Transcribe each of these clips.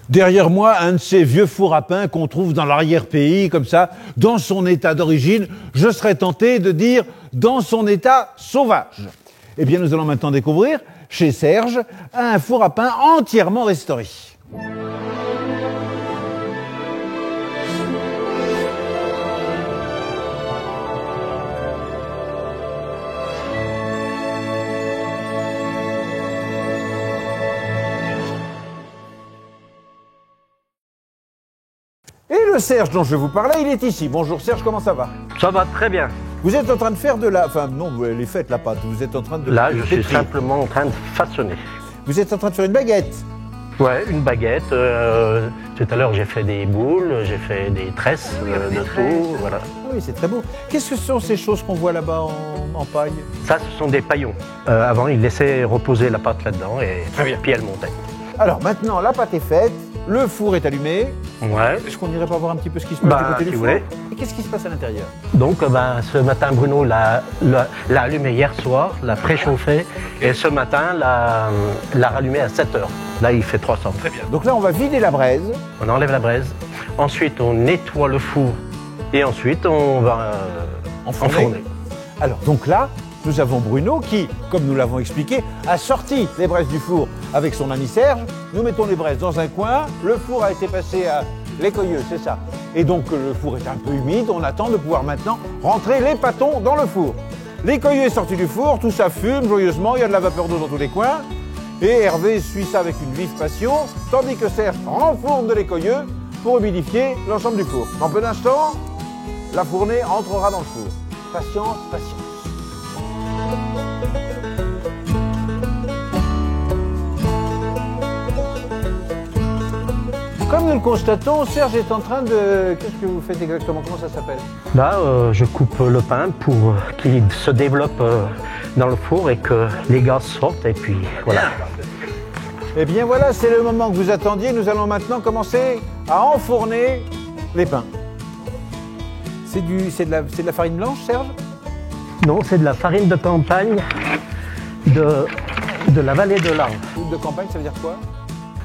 Derrière moi, un de ces vieux fours à pain qu'on trouve dans l'arrière-pays, comme ça, dans son état d'origine, je serais tenté de dire dans son état sauvage. Eh bien, nous allons maintenant découvrir, chez Serge, un four à pain entièrement restauré. Et le Serge dont je vous parlais, il est ici. Bonjour Serge, comment ça va? Ça va très bien. Vous êtes en train de faire de la... Enfin non, elle est faite la pâte. Vous êtes en train de... Là, je suis simplement en train de façonner. Vous êtes en train de faire une baguette? Ouais, une baguette. Tout à l'heure, j'ai fait des boules, j'ai fait des tresses de tout. Voilà. Ah oui, c'est très beau. Qu'est-ce que sont ces choses qu'on voit là-bas en paille? Ça, ce sont des paillons. Avant, ils laissaient reposer la pâte là-dedans et puis elle montait. Alors maintenant, la pâte est faite, le four est allumé. Ouais. Est-ce qu'on irait pas voir un petit peu ce qui se passe du côté du four? Voulez. Et qu'est-ce qui se passe à l'intérieur? Donc, ce matin, Bruno l'a allumé hier soir, l'a préchauffé, et ce matin, l'a rallumé à 7 heures. Là, il fait 300. Très bien. Donc là, on va vider la braise. On enlève la braise. Ensuite, on nettoie le four. Et ensuite, on va enfourner. Alors, donc là, nous avons Bruno qui, comme nous l'avons expliqué, a sorti les braises du four avec son ami Serge. Nous mettons les braises dans un coin. Le four a été passé à l'écoyeuse, c'est ça. Et donc, le four est un peu humide. On attend de pouvoir maintenant rentrer les pâtons dans le four. L'écoyeux est sorti du four. Tout ça fume joyeusement. Il y a de la vapeur d'eau dans tous les coins. Et Hervé suit ça avec une vive passion, tandis que Serge renfourne de l'écoyeux pour humidifier l'ensemble du four. Dans peu d'instants, la fournée entrera dans le four. Patience, patience. Comme nous le constatons, Serge est en train de... Qu'est-ce que vous faites exactement? Comment ça s'appelle? Là, je coupe le pain pour qu'il se développe dans le four et que les gaz sortent et puis voilà. Eh bien voilà, c'est le moment que vous attendiez. Nous allons maintenant commencer à enfourner les pains. C'est de la farine blanche, Serge? Non, c'est de la farine de campagne de la vallée de l'Arve. De campagne, ça veut dire quoi?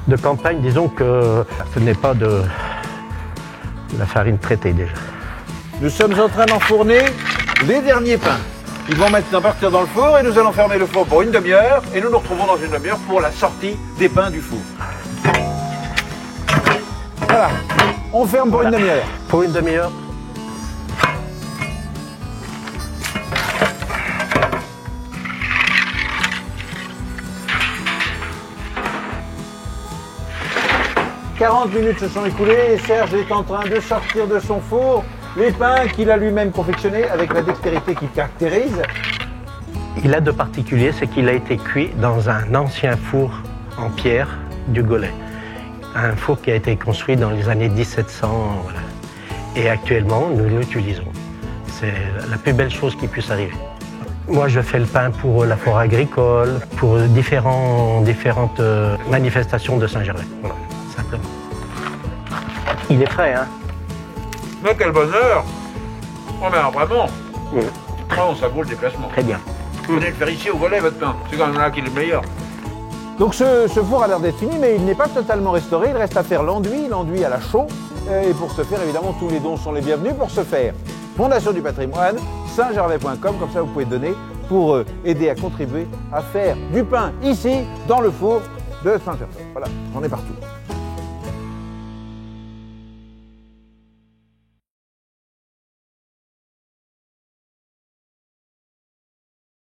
De campagne, disons que ce n'est pas de la farine traitée déjà. Nous sommes en train d'enfourner les derniers pains. Ils vont maintenant partir dans le four et nous allons fermer le four pour une demi-heure et nous nous retrouvons dans une demi-heure pour la sortie des pains du four. Voilà, on ferme pour une demi-heure. Pour une demi-heure. « 40 minutes se sont écoulées et Serge est en train de sortir de son four les pains qu'il a lui-même confectionnés avec la dextérité qu'il caractérise. Il a de particulier, c'est qu'il a été cuit dans un ancien four en pierre du Golais. Un four qui a été construit dans les années 1700. Voilà. Et actuellement, nous l'utilisons. C'est la plus belle chose qui puisse arriver. Moi, je fais le pain pour la foire agricole, pour différentes manifestations de Saint-Gervais. Voilà, simplement. Il est frais, hein? Mais quel bonheur! Oh mais alors, vraiment! Oh, ça vaut le déplacement. Très bien. Vous venez le faire ici au Golais, votre pain. C'est quand même là qu'il est le meilleur. Donc ce four a l'air d'être fini, mais il n'est pas totalement restauré. Il reste à faire l'enduit à la chaux. Et pour ce faire, évidemment, tous les dons sont les bienvenus. Pour ce faire, Fondation du patrimoine, saintgervais.com, comme ça vous pouvez donner pour aider à contribuer à faire du pain ici, dans le four de Saint-Gervais. Voilà, on est partout.